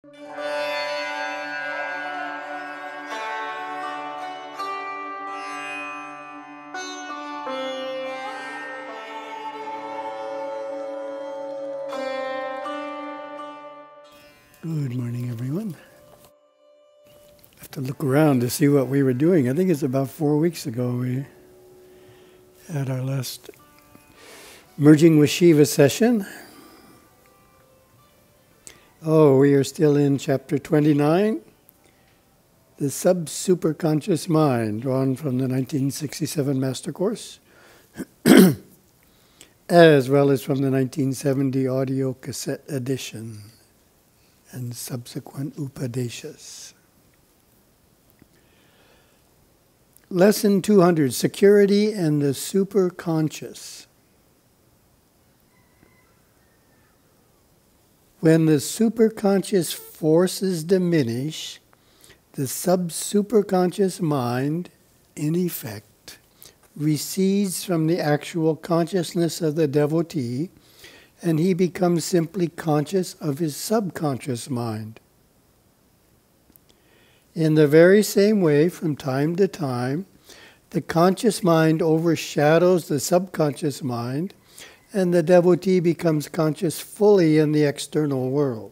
Good morning, everyone. I have to look around to see what we were doing. I think it's about 4 weeks ago we had our last Merging with Śiva session. Oh, we are still in chapter 29, the subsuperconscious mind, drawn from the 1967 Master Course, as well as from the 1970 audio cassette edition and subsequent upadeshas. Lesson 200, Security and the Superconscious. When the superconscious forces diminish, the subsuperconscious mind, in effect, recedes from the actual consciousness of the devotee, and he becomes simply conscious of his subconscious mind. In the very same way, from time to time, the conscious mind overshadows the subconscious mind, and the devotee becomes conscious fully in the external world.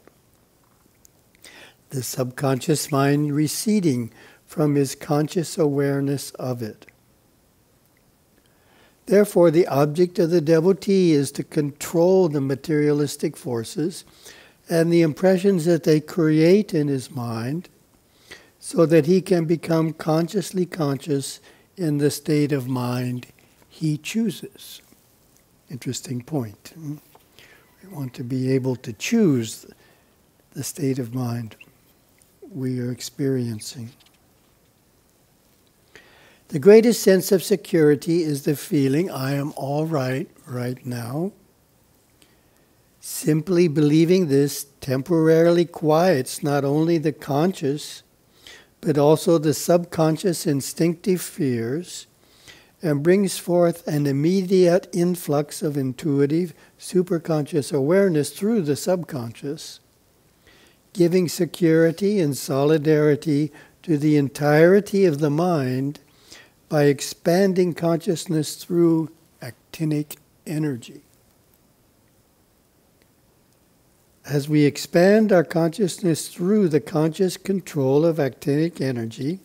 The subconscious mind receding from his conscious awareness of it. Therefore, the object of the devotee is to control the materialistic forces and the impressions that they create in his mind, so that he can become consciously conscious in the state of mind he chooses. Interesting point. We want to be able to choose the state of mind we are experiencing. The greatest sense of security is the feeling, I am all right now. Simply believing this temporarily quiets not only the conscious, but also the subconscious instinctive fears, and brings forth an immediate influx of intuitive, superconscious awareness through the subconscious, giving security and solidarity to the entirety of the mind by expanding consciousness through actinic energy. As we expand our consciousness through the conscious control of actinic energy,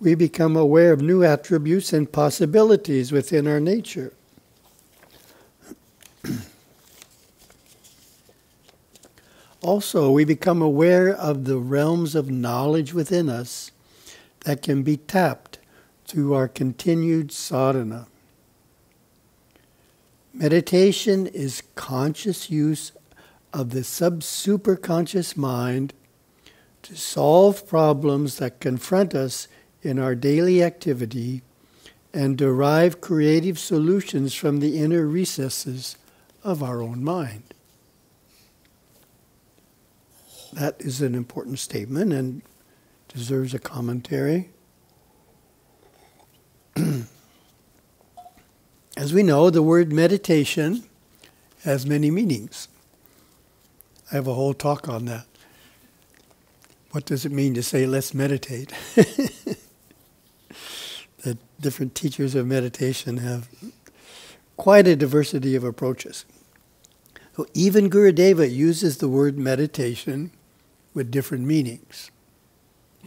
we become aware of new attributes and possibilities within our nature. Also, we become aware of the realms of knowledge within us that can be tapped through our continued sadhana. Meditation is conscious use of the subsuperconscious mind to solve problems that confront us in our daily activity and derive creative solutions from the inner recesses of our own mind. That is an important statement and deserves a commentary. As we know, the word meditation has many meanings. I have a whole talk on that. What does it mean to say, let's meditate? The different teachers of meditation have quite a diversity of approaches. So even Gurudeva uses the word meditation with different meanings.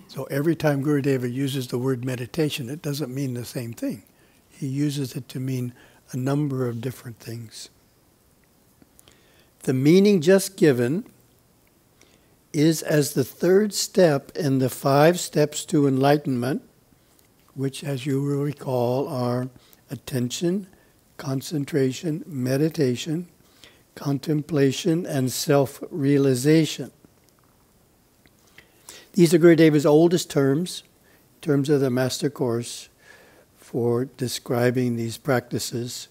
So every time Gurudeva uses the word meditation, it doesn't mean the same thing. He uses it to mean a number of different things. The meaning just given is as the third step in the 5 steps to enlightenment, which, as you will recall, are attention, concentration, meditation, contemplation, and self-realization. These are Gurudeva's oldest terms of the Master Course, for describing these practices.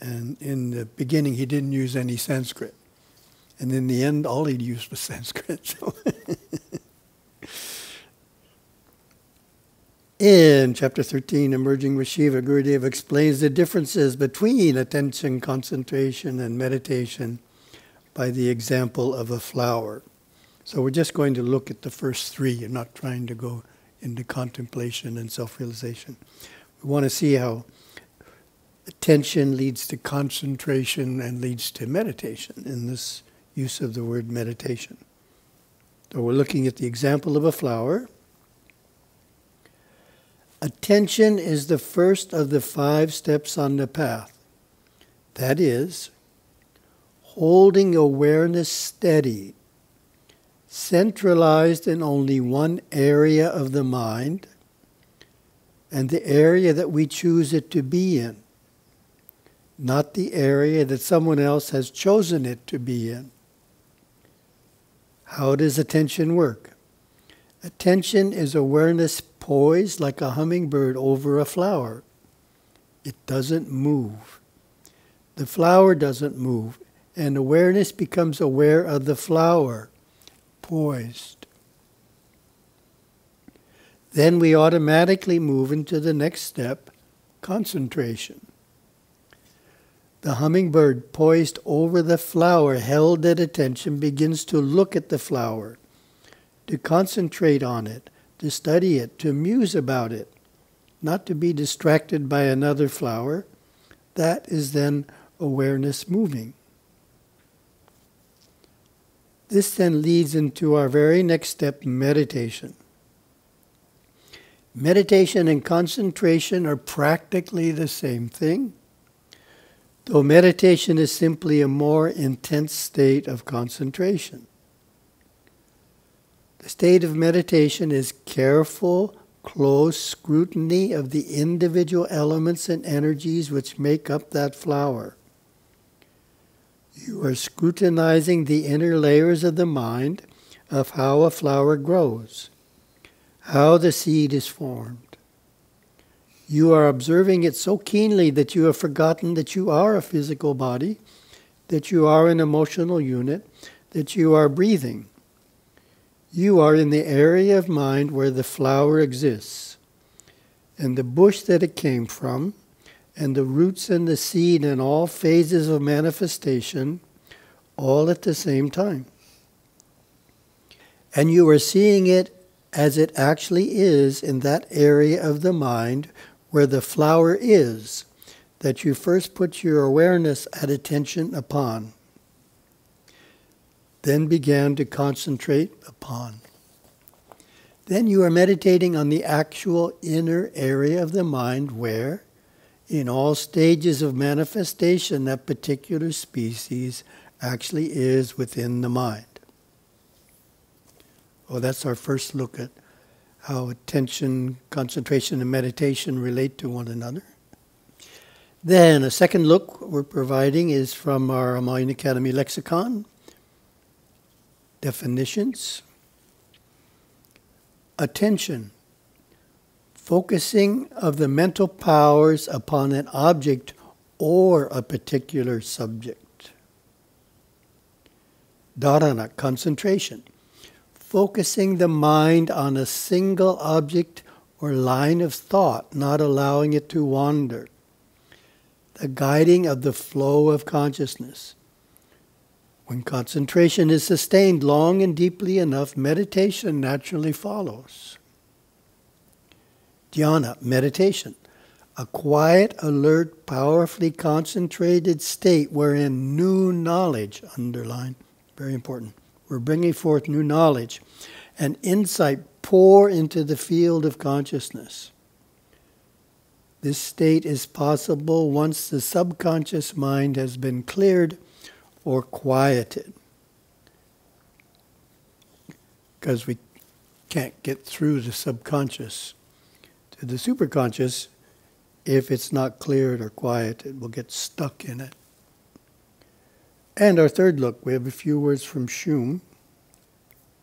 And in the beginning, he didn't use any Sanskrit. And in the end, all he used was Sanskrit. So in chapter 13, Merging with Śiva, Gurudeva explains the differences between attention, concentration, and meditation by the example of a flower. So we're just going to look at the first three. You're not trying to go into contemplation and self-realization. We want to see how attention leads to concentration and leads to meditation in this use of the word meditation. So we're looking at the example of a flower. Attention is the first of the 5 steps on the path. That is, holding awareness steady, centralized in only one area of the mind, and the area that we choose it to be in, not the area that someone else has chosen it to be in. How does attention work? Attention is awareness poised like a hummingbird over a flower. It doesn't move. The flower doesn't move, and awareness becomes aware of the flower, poised. Then we automatically move into the next step, concentration. The hummingbird poised over the flower, held at attention, begins to look at the flower, to concentrate on it, to study it, to muse about it, not to be distracted by another flower. That is then awareness moving. This then leads into our very next step, meditation. Meditation and concentration are practically the same thing, though meditation is simply a more intense state of concentration. The state of meditation is careful, close scrutiny of the individual elements and energies which make up that flower. You are scrutinizing the inner layers of the mind of how a flower grows, how the seed is formed. You are observing it so keenly that you have forgotten that you are a physical body, that you are an emotional unit, that you are breathing. You are in the area of mind where the flower exists, and the bush that it came from, and the roots and the seed in all phases of manifestation, all at the same time. And you are seeing it as it actually is in that area of the mind where the flower is, that you first put your awareness at attention upon, then began to concentrate upon. Then you are meditating on the actual inner area of the mind where, in all stages of manifestation, that particular species actually is within the mind. Well, that's our first look at how attention, concentration, and meditation relate to one another. Then a second look we're providing is from our Mind Academy lexicon. Definitions. Attention. Focusing of the mental powers upon an object or a particular subject. Dharana, concentration. Focusing the mind on a single object or line of thought, not allowing it to wander. The guiding of the flow of consciousness. When concentration is sustained long and deeply enough, meditation naturally follows. Dhyana, meditation. A quiet, alert, powerfully concentrated state wherein new knowledge, underline, very important, we're bringing forth new knowledge and insight pour into the field of consciousness. This state is possible once the subconscious mind has been cleared or quieted, because we can't get through the subconscious to the superconscious if it's not cleared or quieted. We'll get stuck in it. And our third look, we have a few words from Shum.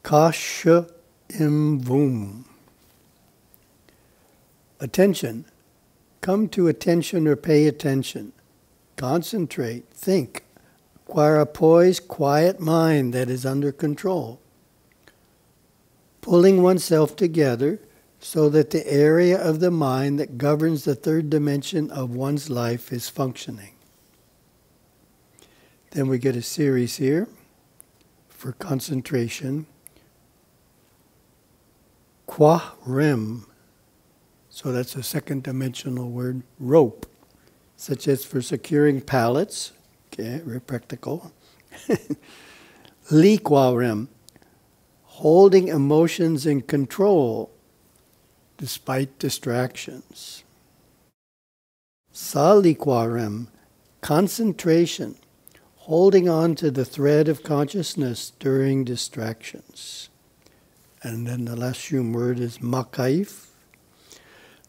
Kasha imvum. Attention. Come to attention or pay attention. Concentrate, think. Acquire a poised, quiet mind that is under control. Pulling oneself together so that the area of the mind that governs the third dimension of one's life is functioning. Then we get a series here for concentration. Qua rem. So that's a second dimensional word, rope, such as for securing pallets, okay, very practical. Li qua rem, holding emotions in control despite distractions. Sa li qua rem, concentration, holding on to the thread of consciousness during distractions. And then the last Shum word is makaif,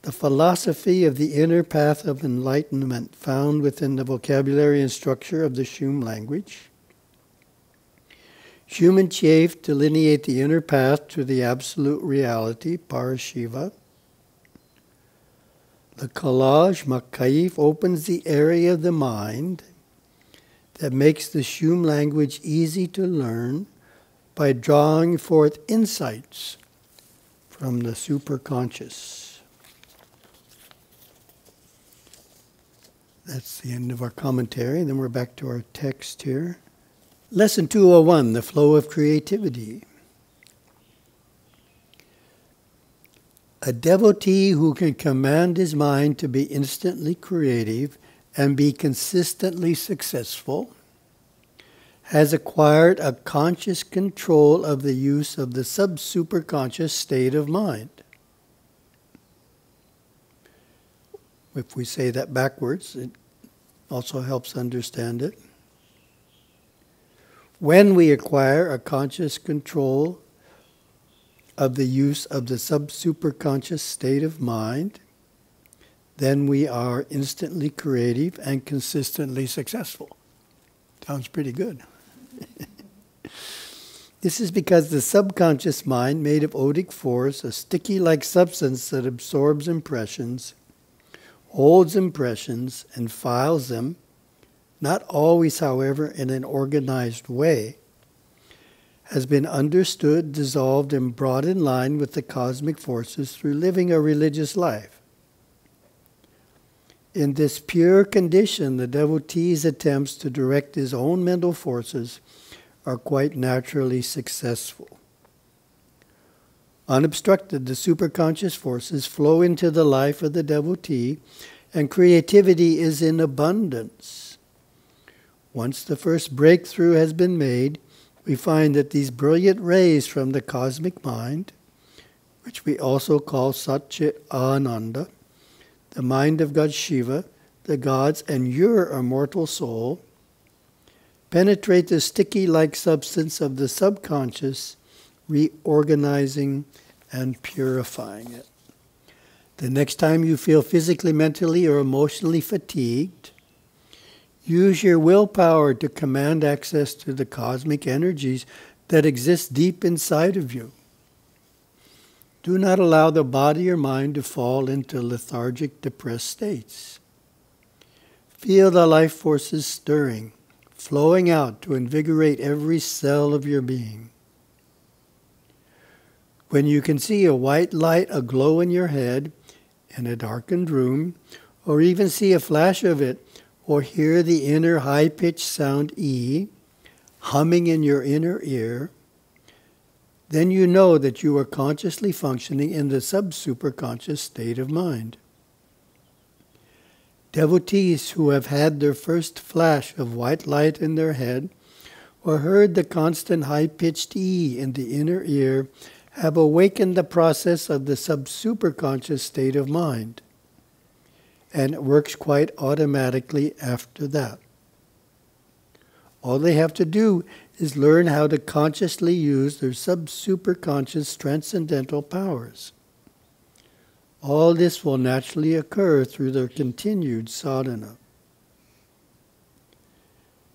the philosophy of the inner path of enlightenment found within the vocabulary and structure of the Shum language. Shum and Chief delineate the inner path to the absolute reality, Parashiva. The collage, Makaif, opens the area of the mind that makes the Shum language easy to learn by drawing forth insights from the superconscious. That's the end of our commentary. Then we're back to our text here. Lesson 201, the flow of creativity. A devotee who can command his mind to be instantly creative and be consistently successful has acquired a conscious control of the use of the subsuperconscious state of mind. If we say that backwards, it also helps understand it. When we acquire a conscious control of the use of the subsuperconscious state of mind, then we are instantly creative and consistently successful. Sounds pretty good. This is because the subconscious mind, made of odic force, a sticky-like substance that absorbs impressions, holds impressions and files them, not always, however, in an organized way, has been understood, dissolved, and brought in line with the cosmic forces through living a religious life. In this pure condition, the devotee's attempts to direct his own mental forces are quite naturally successful. Unobstructed, the superconscious forces flow into the life of the devotee, and creativity is in abundance. Once the first breakthrough has been made, we find that these brilliant rays from the cosmic mind, which we also call Satchit Ananda, the mind of God Shiva, the gods, and your immortal soul, penetrate the sticky-like substance of the subconscious, reorganizing and purifying it. The next time you feel physically, mentally, or emotionally fatigued, use your willpower to command access to the cosmic energies that exist deep inside of you. Do not allow the body or mind to fall into lethargic, depressed states. Feel the life forces stirring, flowing out to invigorate every cell of your being. When you can see a white light aglow in your head in a darkened room, or even see a flash of it, or hear the inner high-pitched sound E humming in your inner ear, then you know that you are consciously functioning in the subsuperconscious state of mind. Devotees who have had their first flash of white light in their head, or heard the constant high-pitched E in the inner ear, have awakened the process of the subsuperconscious state of mind, and it works quite automatically after that. All they have to do is learn how to consciously use their subsuperconscious transcendental powers. All this will naturally occur through their continued sadhana.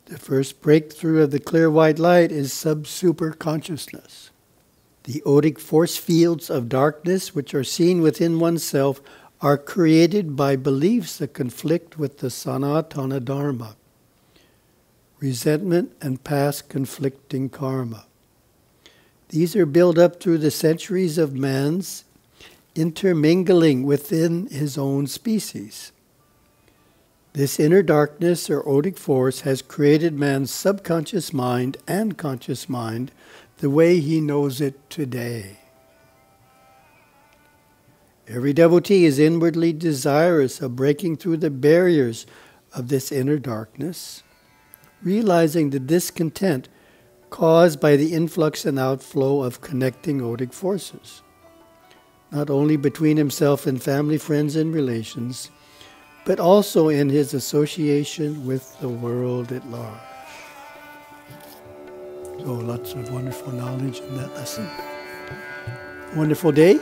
The first breakthrough of the clear white light is subsuperconsciousness. The odic force fields of darkness which are seen within oneself are created by beliefs that conflict with the sanatana dharma, resentment and past conflicting karma. These are built up through the centuries of man's intermingling within his own species. This inner darkness or odic force has created man's subconscious mind and conscious mind the way he knows it today. Every devotee is inwardly desirous of breaking through the barriers of this inner darkness, realizing the discontent caused by the influx and outflow of connecting odic forces, not only between himself and family, friends, and relations, but also in his association with the world at large. So lots of wonderful knowledge in that lesson. Wonderful day.